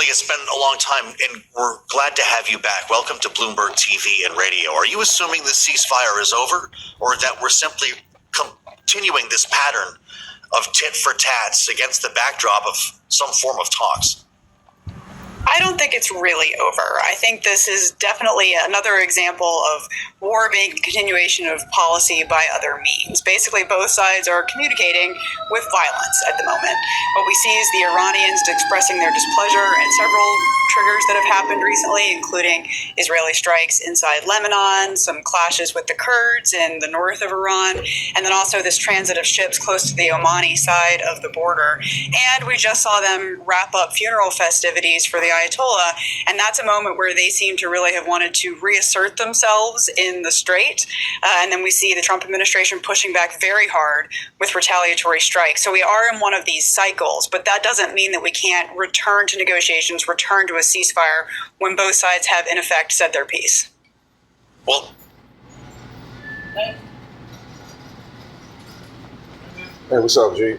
it's been a long time, and we're glad to have you back. Welcome to Bloomberg TV and radio. Are you assuming the ceasefire is over, or that we're simply continuing this pattern of tit for tats against the backdrop of some form of talks? I don't think it's really over. I think this is definitely another example of war being a continuation of policy by other means. Basically, both sides are communicating with violence at the moment. What we see is the Iranians expressing their displeasure and several triggers that have happened recently, including Israeli strikes inside Lebanon, some clashes with the Kurds in the north of Iran, and then also this transit of ships close to the Omani side of the border. And we just saw them wrap up funeral festivities for the Ayatollah, and that's a moment where they seem to really have wanted to reassert themselves in the strait. And then we see the Trump administration pushing back very hard with retaliatory strikes. So we are in one of these cycles, but that doesn't mean that we can't return to negotiations, return to a ceasefire when both sides have, in effect, said their piece. Well, hey, what's up, G?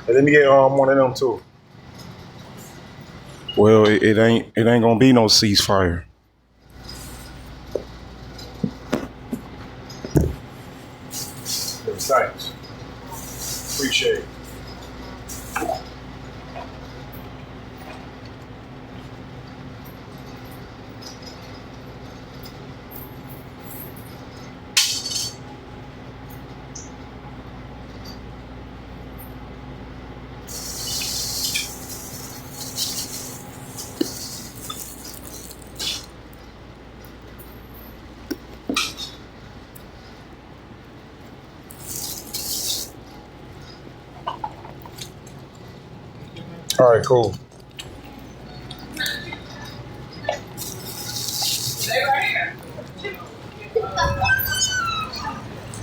Hey, let me get one of them too. Well, it ain't gonna be no ceasefire. Thanks. Appreciate it. All right, cool.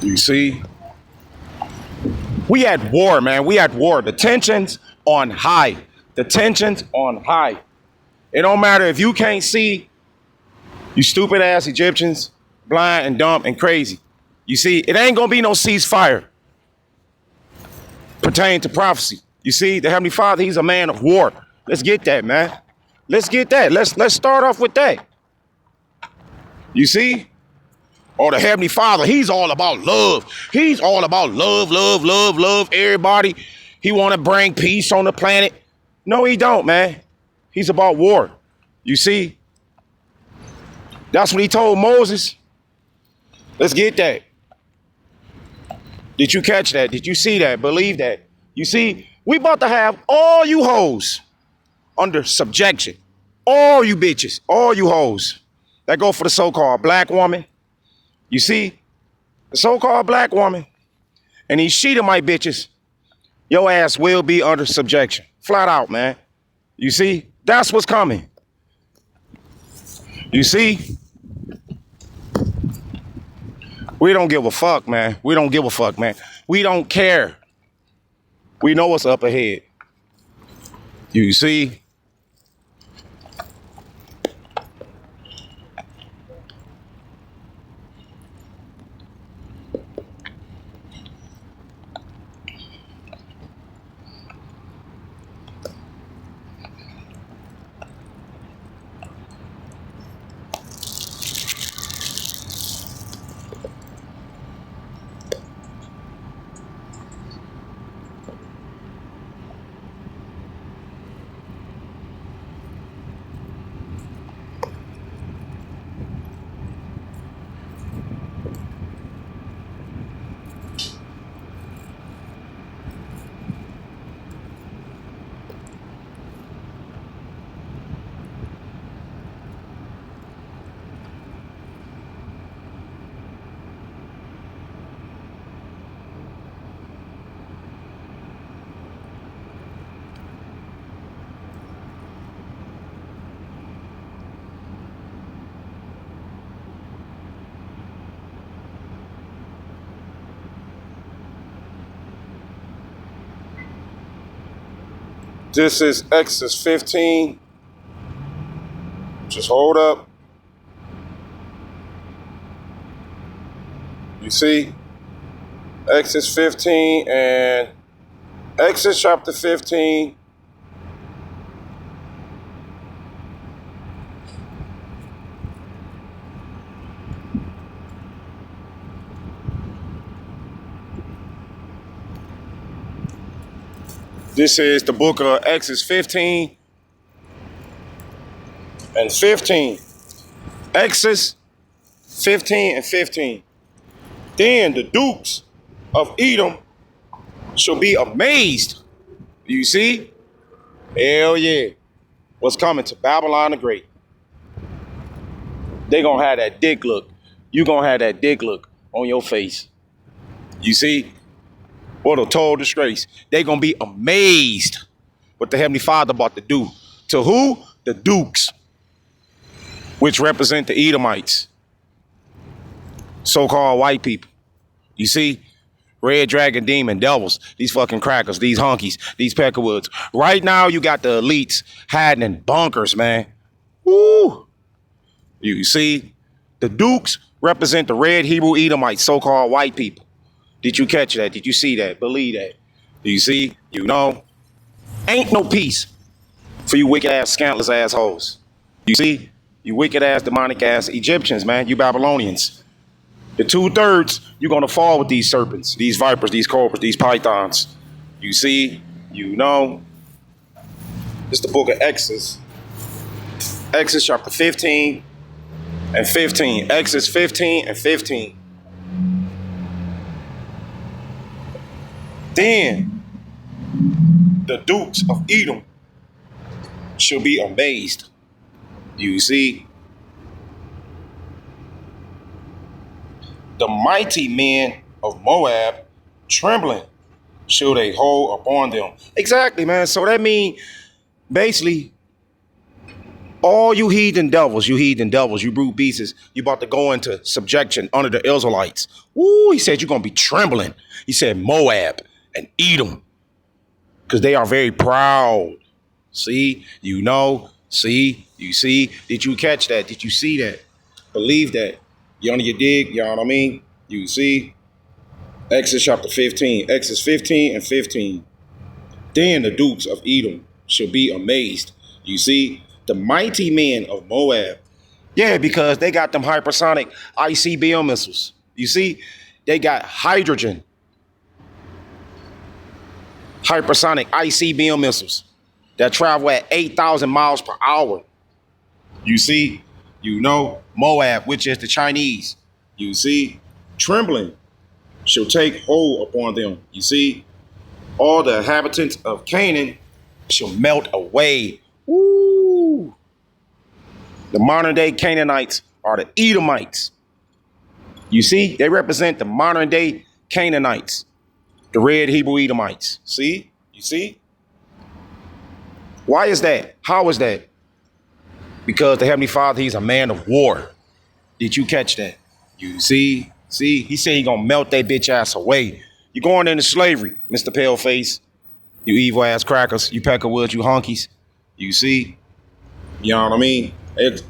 You see? We at war, man. We at war. The tension's on high. The tension's on high. It don't matter if you can't see, you stupid ass Egyptians, blind and dumb and crazy. You see, it ain't gonna be no ceasefire pertaining to prophecy. You see, the Heavenly Father, he's a man of war. Let's get that, man. Let's get that. Let's start off with that. You see? Or the Heavenly Father, he's all about love. He's all about love, love, love, love everybody. He want to bring peace on the planet. No, he don't, man. He's about war. You see? That's what he told Moses. Let's get that. Did you catch that? Did you see that? Believe that? You see? We about to have all you hoes under subjection. All you bitches, all you hoes that go for the so-called black woman. You see, the so-called black woman and these Shedemite bitches, your ass will be under subjection. Flat out, man. You see, that's what's coming. You see, we don't give a fuck, man. We don't give a fuck, man. We don't care. We know what's up ahead. You see? This is Exodus 15. Just hold up. You see? Exodus 15 and Exodus chapter 15 This is the book of Exodus 15 and 15. Exodus 15 and 15. Then the dukes of Edom shall be amazed. You see? Hell yeah. What's coming to Babylon the Great? They gonna have that dick look. You gonna have that dick look on your face. You see? What a total disgrace. They gonna be amazed what the Heavenly Father about to do. To who? The dukes, which represent the Edomites, so-called white people. You see? Red dragon, demon, devils, these fucking crackers, these honkies, these peckerwoods. Right now, you got the elites hiding in bunkers, man. Woo! You see? The dukes represent the red Hebrew Edomites, so-called white people. Did you catch that? Did you see that? Believe that? Do you see? You know? Ain't no peace for you wicked-ass, scantless assholes. You see? You wicked-ass, demonic-ass Egyptians, man. You Babylonians. The 2/3, you're going to fall with these serpents, these vipers, these cobras, these pythons. You see? You know? This is the book of Exodus. Exodus chapter 15 and 15. Exodus 15 and 15. Then the dukes of Edom shall be amazed. You see? The mighty men of Moab trembling shall they hold upon them. Exactly, man. So that means basically all you heathen devils, you brute beasts, you about to go into subjection under the Israelites. Woo, he said you're going to be trembling. He said Moab and Edom, because they are very proud. See, you know, see, you see. Did you catch that? Did you see that? Believe that. You under your dig? You know what I mean? You see? Exodus chapter 15. Exodus 15 and 15. Then the dukes of Edom shall be amazed. You see? The mighty men of Moab. Yeah, because they got them hypersonic ICBM missiles. You see? They got hydrogen. Hypersonic ICBM missiles that travel at 8,000 miles per hour. You see? You know, Moab, which is the Chinese. You see? Trembling shall take hold upon them. You see? All the inhabitants of Canaan shall melt away. Woo! The modern day Canaanites are the Edomites. You see? They represent the modern day Canaanites. The red Hebrew Edomites. See? You see? Why is that? How is that? Because the Heavenly Father, he's a man of war. Did you catch that? You see? See? He said he gonna melt that bitch ass away. You going into slavery, Mr. Paleface. You evil ass crackers. You peckerwoods, you honkies. You see? You know what I mean?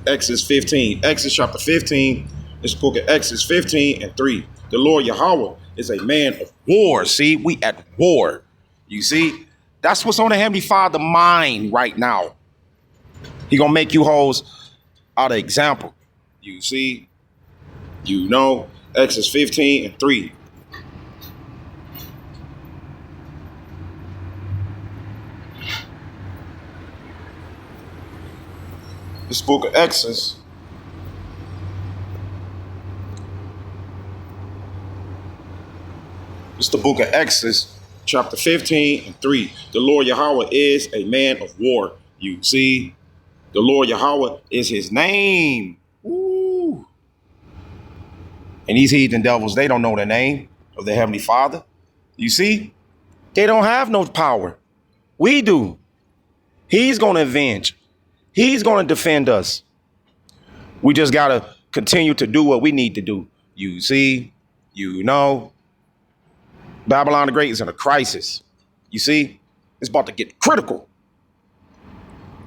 Exodus 15. Exodus chapter 15. This book of Exodus 15 and 3. The Lord Yahweh is a man of war. See? We at war. You see? That's what's on the Heavenly Father mind right now. He gonna make you hoes out of example. You see? You know? Exodus 15 and 3. This book of Exodus. It's the book of Exodus, chapter 15 and 3. The Lord Yahweh is a man of war. You see? The Lord Yahweh is his name. Woo. And these heathen devils, they don't know the name of the Heavenly Father. You see? They don't have no power. We do. He's going to avenge. He's going to defend us. We just got to continue to do what we need to do. You see? You know? Babylon the Great is in a crisis. You see? It's about to get critical.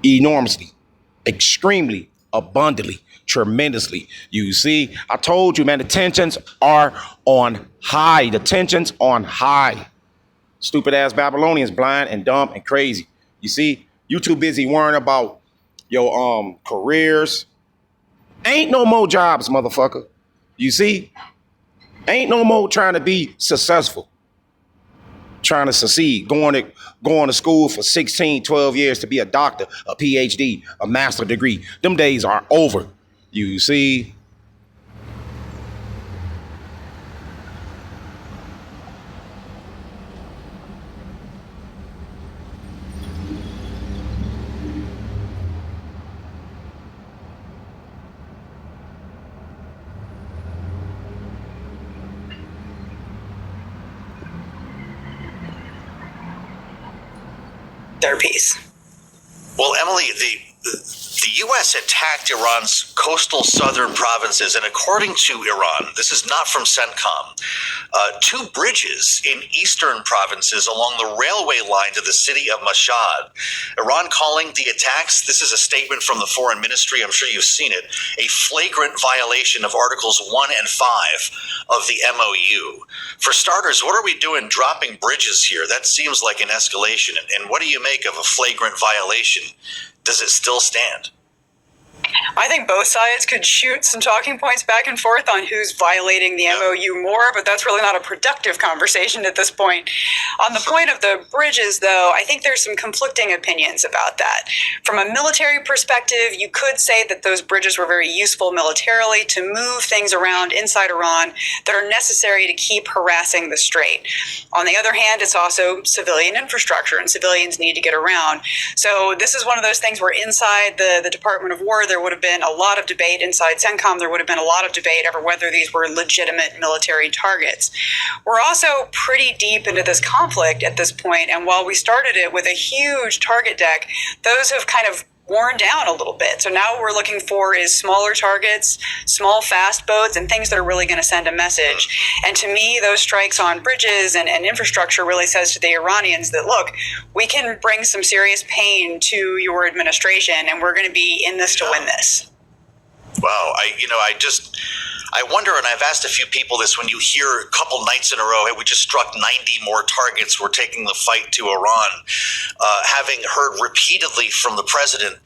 Enormously. Extremely. Abundantly. Tremendously. You see? I told you, man, the tensions are on high. The tensions on high. Stupid ass Babylonians, blind and dumb and crazy. You see? You too busy worrying about your careers. Ain't no more jobs, motherfucker. You see? Ain't no more trying to be successful. trying to succeed, going to school for 16, 12 years to be a doctor, a PhD, a master degree. Them days are over. You see? Their piece. Well, Emily, the U.S. attacked Iran's coastal southern provinces, and according to Iran, this is not from CENTCOM, 2 bridges in eastern provinces along the railway line to the city of Mashhad. Iran calling the attacks, this is a statement from the Foreign Ministry, I'm sure you've seen it, a flagrant violation of Articles 1 and 5 of the MOU. For starters, what are we doing dropping bridges here? That seems like an escalation. And what do you make of a flagrant violation? Does it still stand? I think both sides could shoot some talking points back and forth on who's violating the MOU more, but that's really not a productive conversation at this point. On the point of the bridges, though, I think there's some conflicting opinions about that. From a military perspective, you could say that those bridges were very useful militarily to move things around inside Iran that are necessary to keep harassing the strait. On the other hand, it's also civilian infrastructure, and civilians need to get around. So this is one of those things where inside the Department of War, there would have been a lot of debate inside CENTCOM. There would have been a lot of debate over whether these were legitimate military targets. We're also pretty deep into this conflict at this point, and while we started it with a huge target deck, those have kind of worn down a little bit. So now what we're looking for is smaller targets, small fast boats, and things that are really going to send a message. And to me, those strikes on bridges and infrastructure really says to the Iranians that, look, we can bring some serious pain to your administration, and we're going to be in this to win this. Wow, I wonder, and I've asked a few people this, when you hear a couple nights in a row, hey, we just struck 90 more targets, we're taking the fight to Iran, having heard repeatedly from the president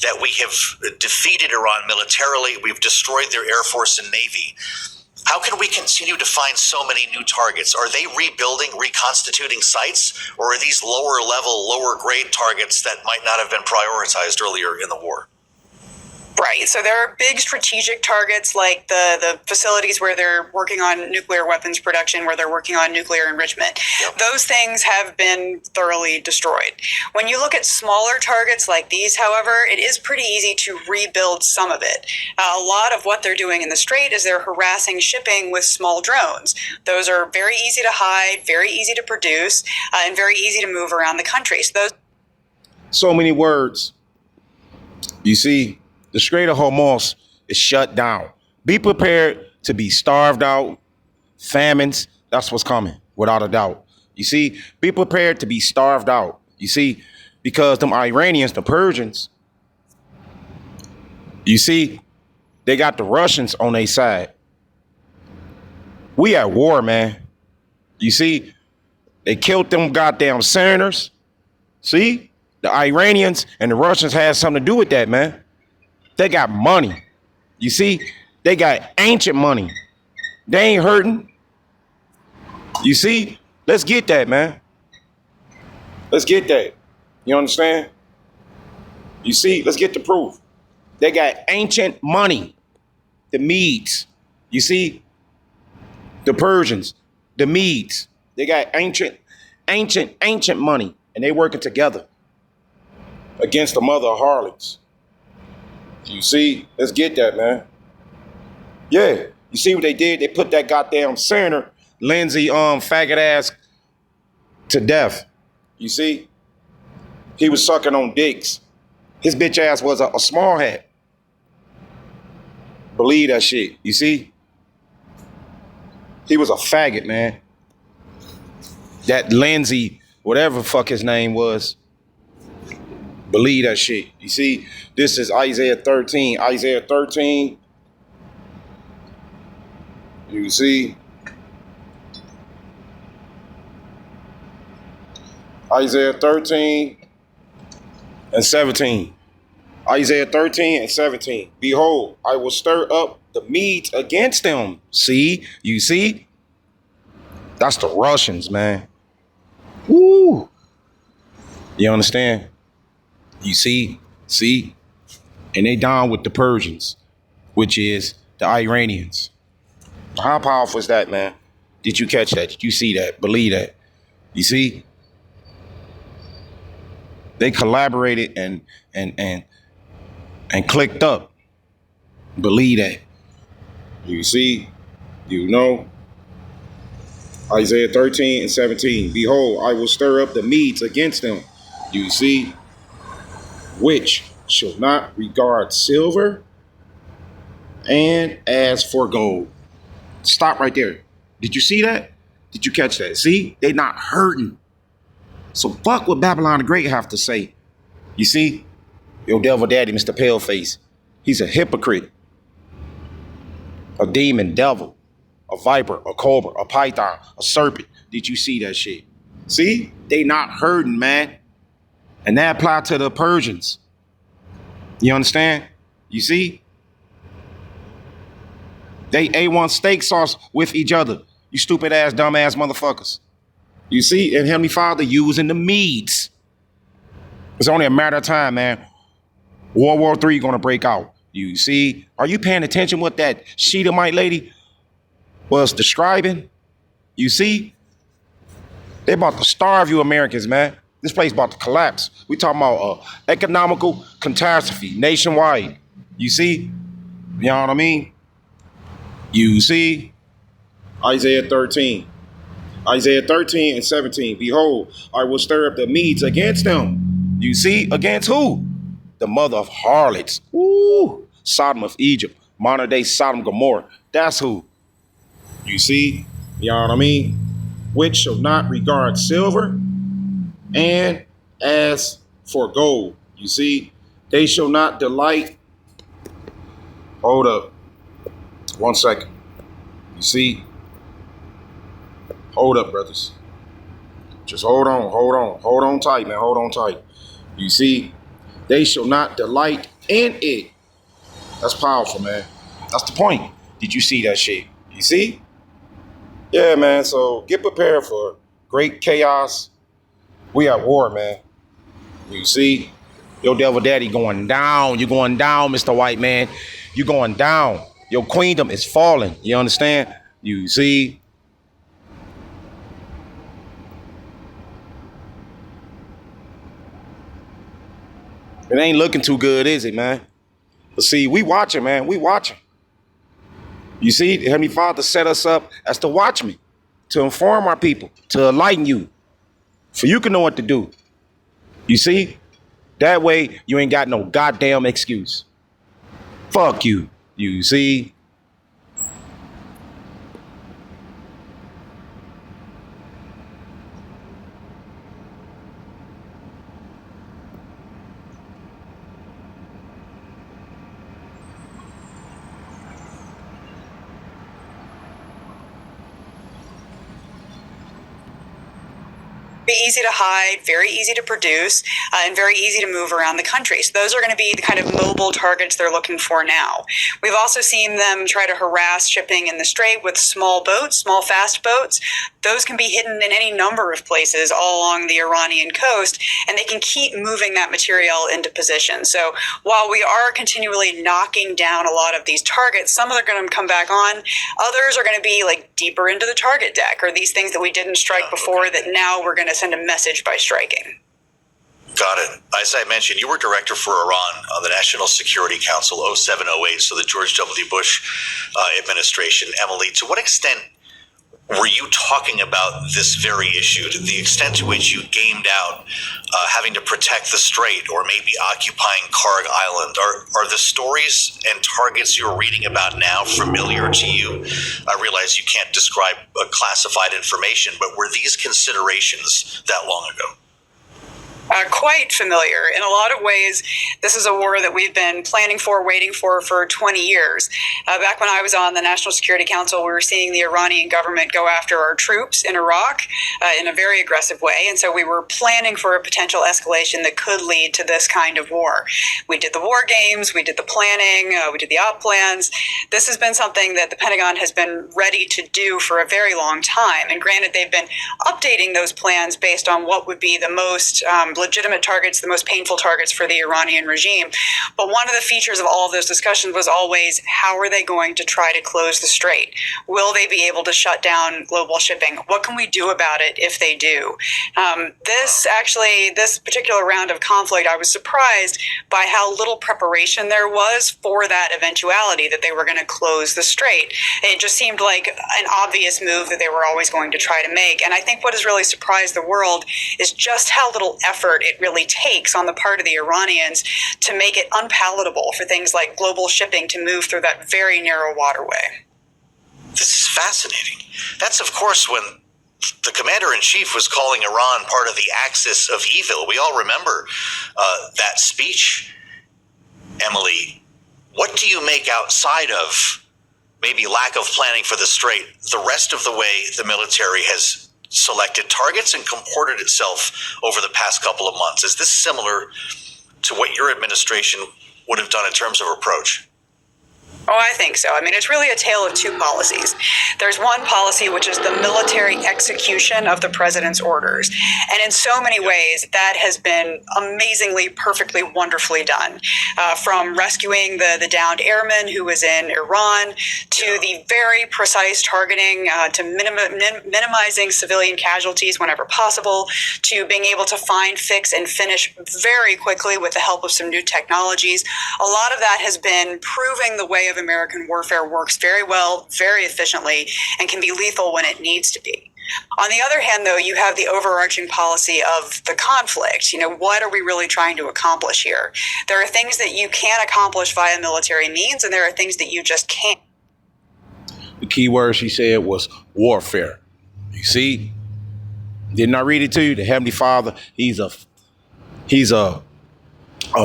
that we have defeated Iran militarily, we've destroyed their Air Force and Navy. How can we continue to find so many new targets? Are they rebuilding, reconstituting sites, or are these lower level, lower grade targets that might not have been prioritized earlier in the war? Right. So there are big strategic targets like the facilities where they're working on nuclear weapons production, where they're working on nuclear enrichment. Yep. Those things have been thoroughly destroyed. When you look at smaller targets like these, however, it is pretty easy to rebuild some of it. A lot of what they're doing in the Strait is they're harassing shipping with small drones. Those are very easy to hide, very easy to produce, and very easy to move around the country. So many words. You see, the Strait of Hormuz is shut down. Be prepared to be starved out, famines. That's what's coming, without a doubt. You see, be prepared to be starved out. You see, because them Iranians, the Persians, you see, they got the Russians on their side. We at war, man. You see, they killed them goddamn senators. See, the Iranians and the Russians had something to do with that, man. They got money. You see, they got ancient money. They ain't hurting. You see, let's get that, man. Let's get that. You understand? You see, let's get the proof. They got ancient money. The Medes. You see, the Persians, the Medes. They got ancient money, and they working together against the mother of harlots. You see, let's get that, man. Yeah, you see what they did? They put that goddamn senator, Lindsey, faggot ass, to death. You see, he was sucking on dicks. His bitch ass was a small hat. Believe that shit. You see, he was a faggot, man. That Lindsey, whatever the fuck his name was. Believe that shit. You see, this is Isaiah 13. Isaiah 13. You see? Isaiah 13 and 17. Isaiah 13 and 17. Behold, I will stir up the Medes against them. See? You see? That's the Russians, man. Woo! You understand? You see? And they down with the Persians, which is the Iranians. How powerful is that, man? Did you catch that? Did you see that? Believe that? You see? They collaborated and clicked up. Believe that. You see? You know? Isaiah 13 and 17. Behold, I will stir up the Medes against them. You see? Which shall not regard silver, and as for gold. Stop right there. Did you see that? Did you catch that? See? They not hurting. So fuck what Babylon the Great have to say. You see? Your devil daddy, Mr. Paleface. He's a hypocrite. A demon devil. A viper, a cobra, a python, a serpent. Did you see that shit? See? They not hurting, man. And that applied to the Persians. You understand? You see? They A1 steak sauce with each other. You stupid ass, dumb ass motherfuckers. You see? And Heavenly Father using the Medes. It's only a matter of time, man. World War III gonna break out. You see? Are you paying attention what that Shedemite lady was describing? You see? They about to starve you Americans, man. This place about to collapse. We talking about economical catastrophe nationwide. You see? You know what I mean? You see? Isaiah 13. Isaiah 13 and 17. Behold, I will stir up the Medes against them. You see? Against who? The mother of harlots. Woo! Sodom of Egypt. Modern day Sodom Gomorrah. That's who. You see? You know what I mean? Which shall not regard silver, and as for gold. You see? They shall not delight. Hold up. 1 second. You see? Hold up, brothers. Just hold on. Hold on tight, man. Hold on tight. You see? They shall not delight in it. That's powerful, man. That's the point. Did you see that shit? You see? Yeah, man. So get prepared for great chaos. We at war, man. You see? Your devil daddy going down. You're going down, Mr. White Man. You're going down. Your queendom is falling. You understand? You see? It ain't looking too good, is it, man? But see, we watching, man. We watching. You see, the Heavenly Father set us up as the watchmen to inform our people, to enlighten you, for you can know what to do. You see? That way, you ain't got no goddamn excuse. Fuck you. You see? Easy to hide, very easy to produce, and very easy to move around the country. So those are going to be the kind of mobile targets they're looking for now. We've also seen them try to harass shipping in the Strait with small boats, small fast boats. Those can be hidden in any number of places all along the Iranian coast, and they can keep moving that material into position. So while we are continually knocking down a lot of these targets, some of them are going to come back on. Others are going to be like deeper into the target deck, or these things that we didn't strike before that now we're going to send a message by striking. Got it. As I mentioned, you were director for Iran on the National Security Council 0708, so the George W. Bush administration. Emily, to what extent were you talking about this very issue, to the extent to which you gamed out having to protect the Strait or maybe occupying Karg Island? Are the stories and targets you're reading about now familiar to you? I realize you can't describe classified information, but were these considerations that long ago? Quite familiar. In a lot of ways, this is a war that we've been planning for, waiting for 20 years. Back when I was on the National Security Council, we were seeing the Iranian government go after our troops in Iraq in a very aggressive way. And so we were planning for a potential escalation that could lead to this kind of war. We did the war games, we did the planning, we did the op plans. This has been something that the Pentagon has been ready to do for a very long time. And granted, they've been updating those plans based on what would be the most legitimate targets, the most painful targets for the Iranian regime. But one of the features of all of those discussions was always, how are they going to try to close the strait? Will they be able to shut down global shipping? What can we do about it if they do? This particular round of conflict, I was surprised by how little preparation there was for that eventuality, that they were going to close the strait. It just seemed like an obvious move that they were always going to try to make. And I think what has really surprised the world is just how little effort it really takes on the part of the Iranians to make it unpalatable for things like global shipping to move through that very narrow waterway. This is fascinating. That's, of course, when the commander-in-chief was calling Iran part of the axis of evil. We all remember that speech. Emily, what do you make outside of maybe lack of planning for the strait, the rest of the way the military has selected targets and comported itself over the past couple of months? Is this similar to what your administration would have done in terms of approach? Oh, I think so. I mean, it's really a tale of two policies. There's one policy, which is the military execution of the president's orders. And in so many ways, that has been amazingly, perfectly, wonderfully done. From rescuing the downed airman who was in Iran, to the very precise targeting, to minimizing civilian casualties whenever possible, to being able to find, fix, and finish very quickly with the help of some new technologies. A lot of that has been proving the way of American warfare works very well, very efficiently, and can be lethal when it needs to be. On the other hand, though, you have the overarching policy of the conflict. You know, what are we really trying to accomplish here? There are things that you can accomplish via military means, and there are things that you just can't. The key word she said was warfare. You see? Didn't I read it to you? The Heavenly Father, he's a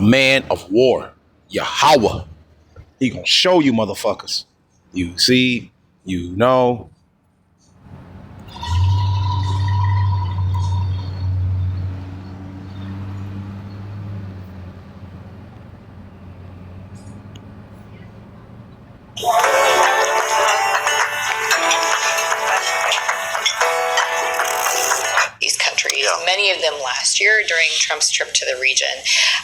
man of war. Yahweh. He gonna show you motherfuckers. You see, you know. These countries, many of them last year during Trump's trip to the region.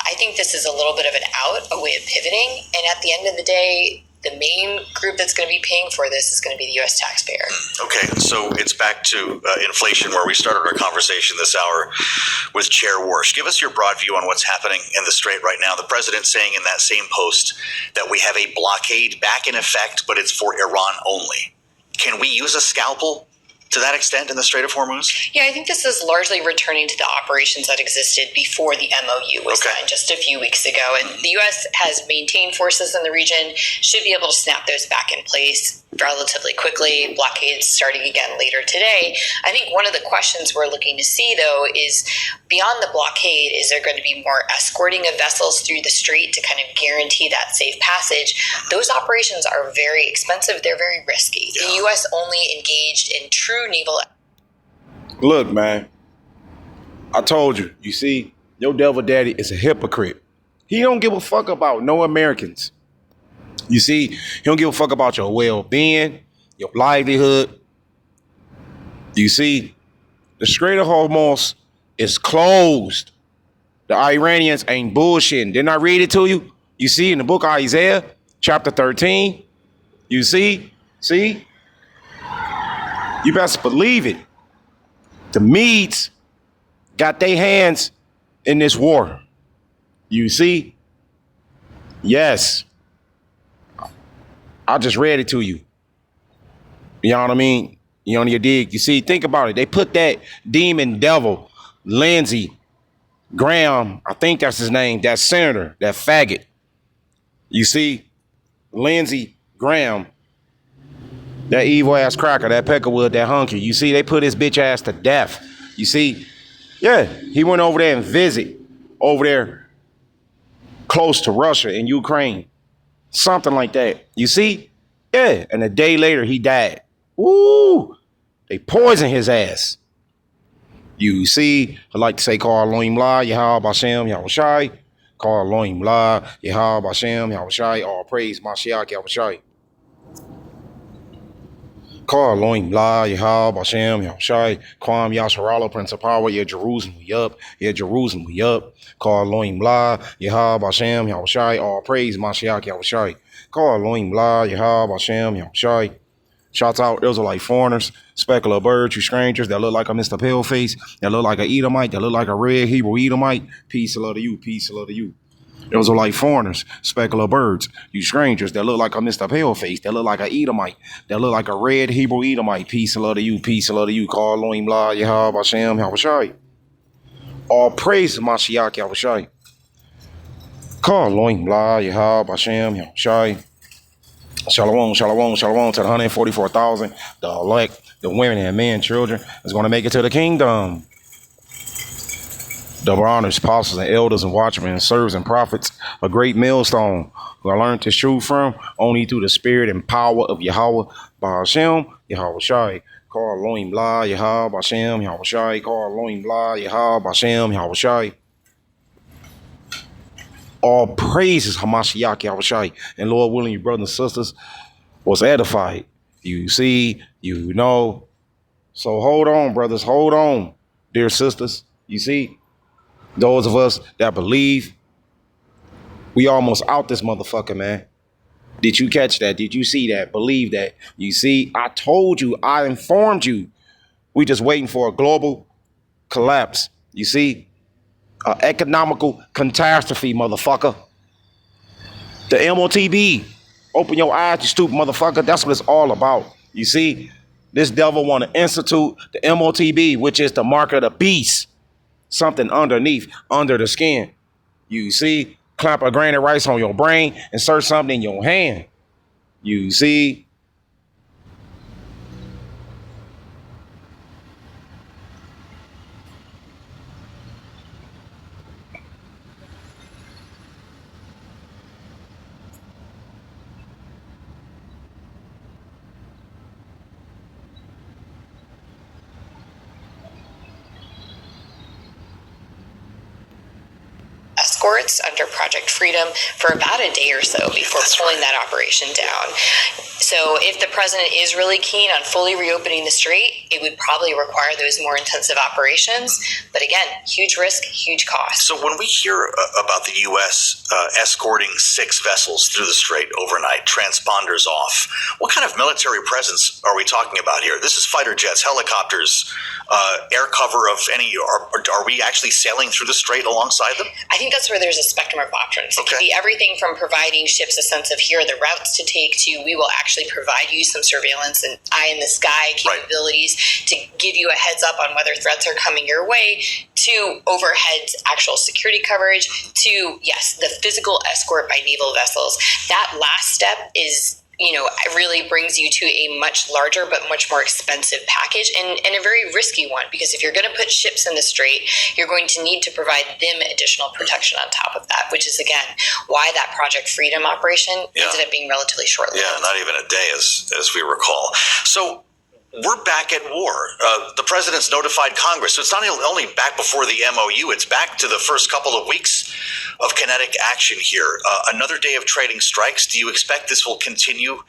I think this is a little bit of an out, a way of pivoting. And at the end of the day, the main group that's going to be paying for this is going to be the U.S. taxpayer. Okay, so it's back to inflation, where we started our conversation this hour with Chair Warsh. Give us your broad view on what's happening in the Strait right now. The president saying in that same post that we have a blockade back in effect, but it's for Iran only. Can we use a scalpel to that extent in the Strait of Hormuz? Yeah, I think this is largely returning to the operations that existed before the MOU was signed just a few weeks ago. And the U.S. has maintained forces in the region, should be able to snap those back in place relatively quickly. Blockades starting again later today. I think one of the questions we're looking to see, though, is beyond the blockade, is there going to be more escorting of vessels through the strait to kind of guarantee that safe passage? Those operations are very expensive. They're very risky. The U.S. only engaged in true naval. Look, man, I told you, you see, your devil daddy is a hypocrite. He don't give a fuck about no Americans. You see, he don't give a fuck about your well-being, your livelihood. You see, the Strait of Hormuz is closed. The Iranians ain't bullshitting. Didn't I read it to you? You see, in the book of Isaiah, chapter 13, you see? You best believe it. The Medes got their hands in this war. You see? Yes. I just read it to you. You know what I mean? You know, you dig. You see, think about it. They put that demon devil, Lindsey Graham, I think that's his name, that senator, that faggot. You see, Lindsey Graham, that evil ass cracker, that Peckerwood, that hunky. You see, they put his bitch ass to death. You see, Yeah, he went over there and visit over there close to Russia and Ukraine. Something like that. You see? Yeah. And a day later, he died. Ooh, they poisoned his ass. You see, I like to say, call Elohim La, Yahweh Bashem, Yahushai. Call Elohim La, Yahweh Bashem, Yahushai. All praise, Mashiach, Yahushai. Call Elohim La, Yahweh Bashem, Yahushai. Kwam Yasharala, Prince of Power. Yeah, Jerusalem, we up. Yeah, Jerusalem, we up. Call Elohim La, Yahweh Bashem, Yahushai. All praise, Mashiach, Yahushai. Call Elohim La, Yahweh Bashem, Yahushai. Shouts out, those are like foreigners, speckle of birds, you strangers that look like a Mr. Paleface, that look like a Edomite, that look like a red Hebrew Edomite. Peace and love to you, peace and love to you. Those are like foreigners, speckle of birds, you strangers that look like a Mr. Paleface, that look like a Edomite, that look like a red Hebrew Edomite. Peace and love to you, peace and love to you. Call Elohim La, Yahweh Bashem, Yahushai. All praise to Mashiach, Yahushai. Call Elohim La, Yahweh Bashem, Yahushai. Shalom, shalom, shalom to the 144,000, the elect, the women and men, children, is going to make it to the kingdom. Double honors, apostles and elders and watchmen and servants and prophets, a great millstone who I learned this truth from only through the spirit and power of Yahweh, Ba'ashem, Yahweh Shai. Call Elohim La, Yahweh Ba'ashem, Yahweh Shai. Call Elohim La, Yahweh Ba'ashem, Yahweh Shai. All praises, Hamashiach, Yahushai. And Lord willing, you brothers and sisters was edified. You see, you know. So hold on, brothers. Hold on, dear sisters. You see, those of us that believe, we almost out this motherfucker, man. Did you catch that? Did you see that? Believe that? You see, I told you. I informed you. We just waiting for a global collapse. You see? Economical catastrophe, motherfucker. The MOTB. Open your eyes, you stupid motherfucker. That's what it's all about. You see, this devil want to institute the MOTB, which is the mark of the beast. Something underneath, under the skin. You see, clap a grain of rice on your brain, insert something in your hand. You see. Escorts under Project Freedom for about a day or so before pulling that operation down. So if the president is really keen on fully reopening the strait, it would probably require those more intensive operations. But again, huge risk, huge cost. So when we hear about the U.S. Escorting 6 vessels through the strait overnight, transponders off, what kind of military presence are we talking about here? This is fighter jets, helicopters, air cover of any, are we actually sailing through the strait alongside them? I think that's where there's a spectrum of options. It Okay. could be everything from providing ships a sense of here are the routes to take to we will actually provide you some surveillance and eye in the sky capabilities to give you a heads up on whether threats are coming your way, to overhead actual security coverage, to, yes, the physical escort by naval vessels. That last step is, you know, it really brings you to a much larger but much more expensive package and a very risky one, because if you're going to put ships in the strait, you're going to need to provide them additional protection on top of that, which is, again, why that Project Freedom operation ended up being relatively short-lived. Yeah, not even a day, as we recall. So we're back at war. The president's notified Congress. So it's not only back before the MOU, it's back to the first couple of weeks of kinetic action here. Another day of trading strikes. Do you expect this will continue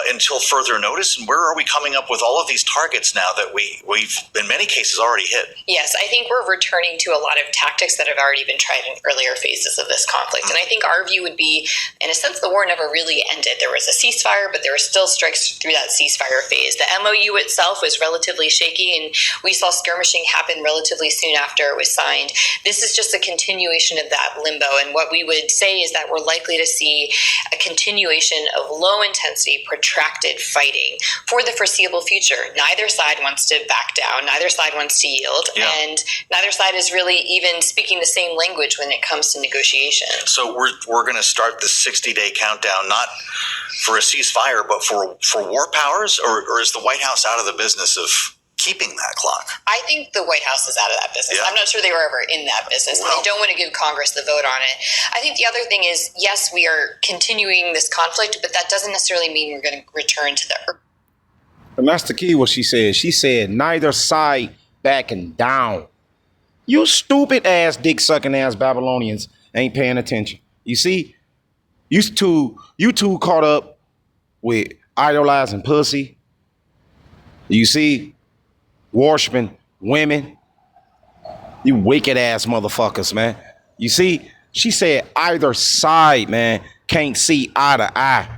until further notice? And where are we coming up with all of these targets now that we've, in many cases, already hit? Yes, I think we're returning to a lot of tactics that have already been tried in earlier phases of this conflict. And I think our view would be, in a sense, the war never really ended. There was a ceasefire, but there were still strikes through that ceasefire phase. The MOU itself was relatively shaky, and we saw skirmishing happen relatively soon after it was signed. This is just a continuation of that limbo. And what we would say is that we're likely to see a continuation of low-intensity, protracted fighting for the foreseeable future. Neither side wants to back down. Neither side wants to yield. Yeah. And neither side is really even speaking the same language when it comes to negotiation. So we're going to start this 60-day countdown, not for a ceasefire, but for war powers? Or is the White House out of the business of keeping that clock. I think the White House is out of that business. Yeah. I'm not sure they were ever in that business. Well- They don't want to give Congress the vote on it. I think the other thing is, yes, we are continuing this conflict, but that doesn't necessarily mean we're going to return to the. And that's the key what she said. She said neither side backing down. You stupid ass, dick sucking ass Babylonians ain't paying attention. You see, you two caught up with idolizing pussy. You see, worshiping women. You wicked ass motherfuckers, man. You see, she said either side, man, can't see eye to eye.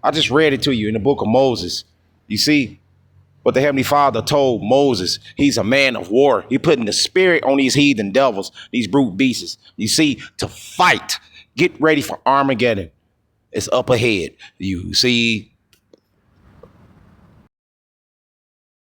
I just read it to you in the book of Moses. You see, but the Heavenly Father told Moses he's a man of war. He putting the spirit on these heathen devils, these brute beasts. You see, to fight. Get ready for Armageddon. It's up ahead. You see,